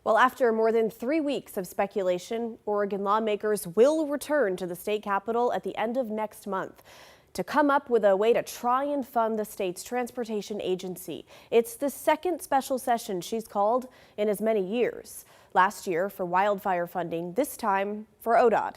Well, after more than 3 weeks of speculation, Oregon lawmakers will return to the state capitol at the end of next month to come up with a way to try and fund the state's transportation agency. It's the second special session she's called in as many years. Last year for wildfire funding, this time for ODOT.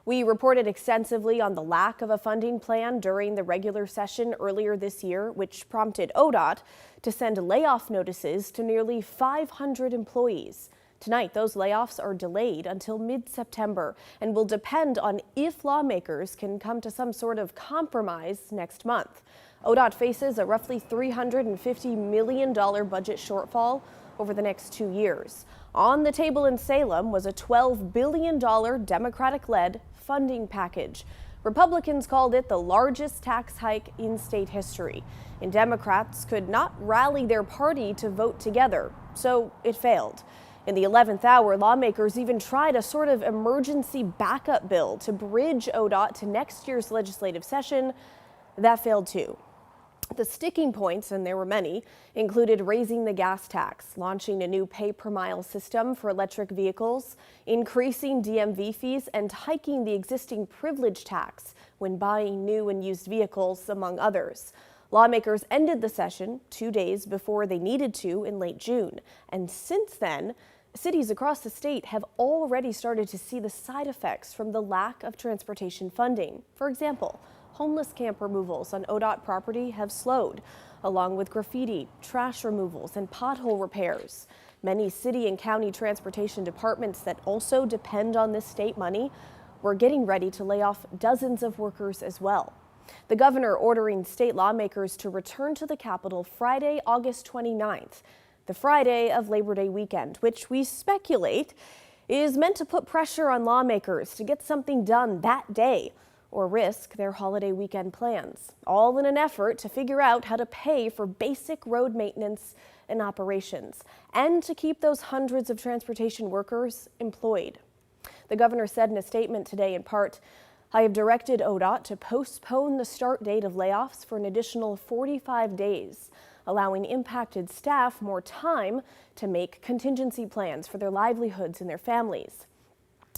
We reported extensively on the lack of a funding plan during the regular session earlier this year, which prompted ODOT to send layoff notices to nearly 500 employees. Tonight, those layoffs are delayed until mid-September and will depend on if lawmakers can come to some sort of compromise next month. ODOT faces a roughly $350 million budget shortfall over the next 2 years. On the table in Salem was a $12 billion Democratic-led funding package. Republicans called it the largest tax hike in state history, and Democrats could not rally their party to vote together, so it failed. In the 11th hour, lawmakers even tried a sort of emergency backup bill to bridge ODOT to next year's legislative session. That failed too. The sticking points, and there were many, included raising the gas tax, launching a new pay-per-mile system for electric vehicles, increasing DMV fees, and hiking the existing privilege tax when buying new and used vehicles, among others. Lawmakers ended the session 2 days before they needed to in late June, and since then, cities across the state have already started to see the side effects from the lack of transportation funding. For example, homeless camp removals on ODOT property have slowed, along with graffiti, trash removals, and pothole repairs. Many city and county transportation departments that also depend on this state money were getting ready to lay off dozens of workers as well. The governor ordering state lawmakers to return to the Capitol Friday, August 29th, the Friday of Labor Day weekend, which we speculate is meant to put pressure on lawmakers to get something done that day or risk their holiday weekend plans, all in an effort to figure out how to pay for basic road maintenance and operations and to keep those hundreds of transportation workers employed. The governor said in a statement today, in part, "I have directed ODOT to postpone the start date of layoffs for an additional 45 days, allowing impacted staff more time to make contingency plans for their livelihoods and their families.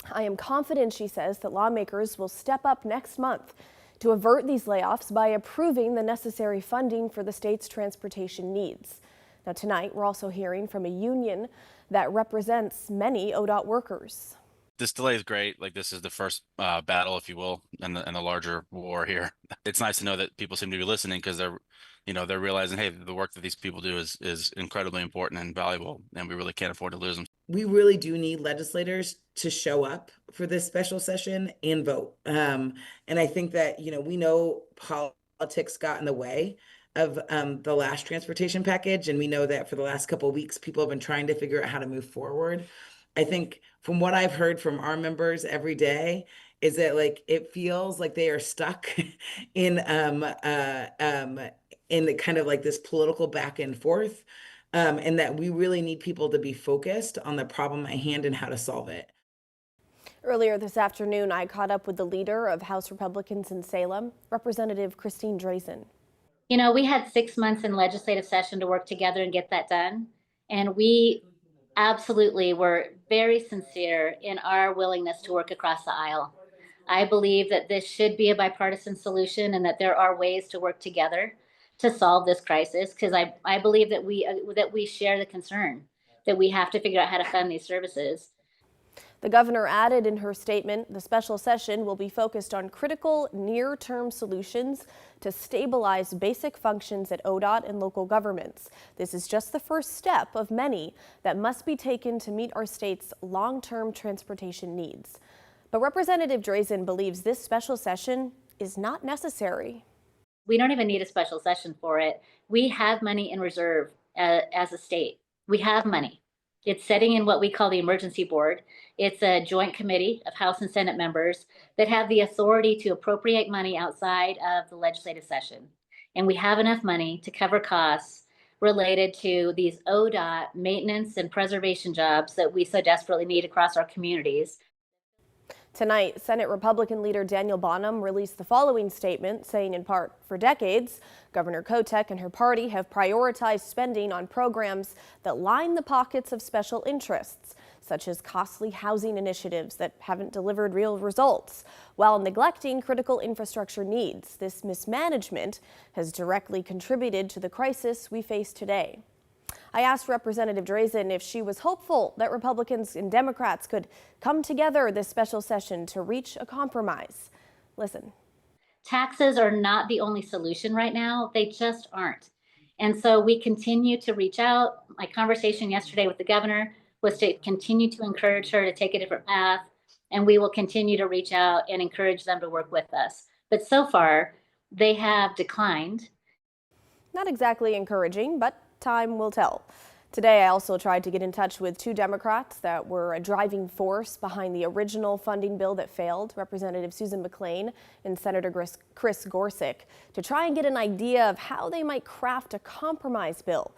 I am confident," she says, "that lawmakers will step up next month to avert these layoffs by approving the necessary funding for the state's transportation needs." Now, tonight, we're also hearing from a union that represents many ODOT workers. This delay is great. Like, this is the first battle, if you will, in the larger war here. It's nice to know that people seem to be listening because they're realizing, hey, the work that these people do is incredibly important and valuable, and we really can't afford to lose them. We really do need legislators to show up for this special session and vote. And I think that, we know politics got in the way of the last transportation package. And we know that for the last couple of weeks, people have been trying to figure out how to move forward. I think from what I've heard from our members every day is that it feels like they are stuck in kind of like this political back and forth. And that we really need people to be focused on the problem at hand and how to solve it. Earlier this afternoon, I caught up with the leader of House Republicans in Salem, Representative Christine Drazen. We had 6 months in legislative session to work together and get that done. And we absolutely were very sincere in our willingness to work across the aisle. I believe that this should be a bipartisan solution and that there are ways to work together to solve this crisis, because I believe that we share the concern that we have to figure out how to fund these services. The governor added in her statement, the special session will be focused on critical near-term solutions to stabilize basic functions at ODOT and local governments. This is just the first step of many that must be taken to meet our state's long-term transportation needs. But Representative Drazen believes this special session is not necessary. We don't even need a special session for it. We have money in reserve as a state. We have money. It's sitting in what we call the emergency board. It's a joint committee of House and Senate members that have the authority to appropriate money outside of the legislative session. And we have enough money to cover costs related to these ODOT maintenance and preservation jobs that we so desperately need across our communities. Tonight, Senate Republican leader Daniel Bonham released the following statement, saying in part, for decades, Governor Kotek and her party have prioritized spending on programs that line the pockets of special interests, such as costly housing initiatives that haven't delivered real results, while neglecting critical infrastructure needs. This mismanagement has directly contributed to the crisis we face today. I asked Representative Drazen if she was hopeful that Republicans and Democrats could come together this special session to reach a compromise. Listen. Taxes are not the only solution right now. They just aren't. And so we continue to reach out. My conversation yesterday with the governor was to continue to encourage her to take a different path. And we will continue to reach out and encourage them to work with us. But so far, they have declined. Not exactly encouraging, but time will tell. Today, I also tried to get in touch with two Democrats that were a driving force behind the original funding bill that failed, Representative Susan McLean and Senator Chris Gorsuch, to try and get an idea of how they might craft a compromise bill.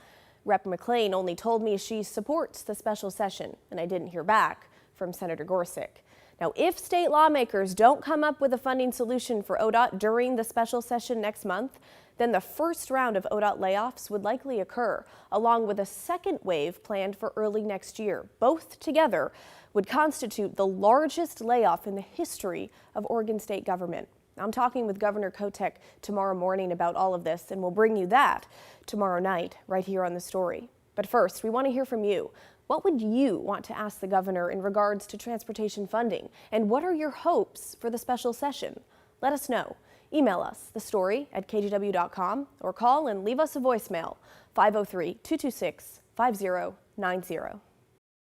Rep. McLean only told me she supports the special session, and I didn't hear back from Senator Gorsuch. Now, if state lawmakers don't come up with a funding solution for ODOT during the special session next month, then the first round of ODOT layoffs would likely occur, along with a second wave planned for early next year. Both together would constitute the largest layoff in the history of Oregon state government. I'm talking with Governor Kotek tomorrow morning about all of this, and we'll bring you that tomorrow night right here on The Story. But first, we want to hear from you. What would you want to ask the governor in regards to transportation funding? And what are your hopes for the special session? Let us know. Email us, thestory@kgw.com, or call and leave us a voicemail, 503-226-5090.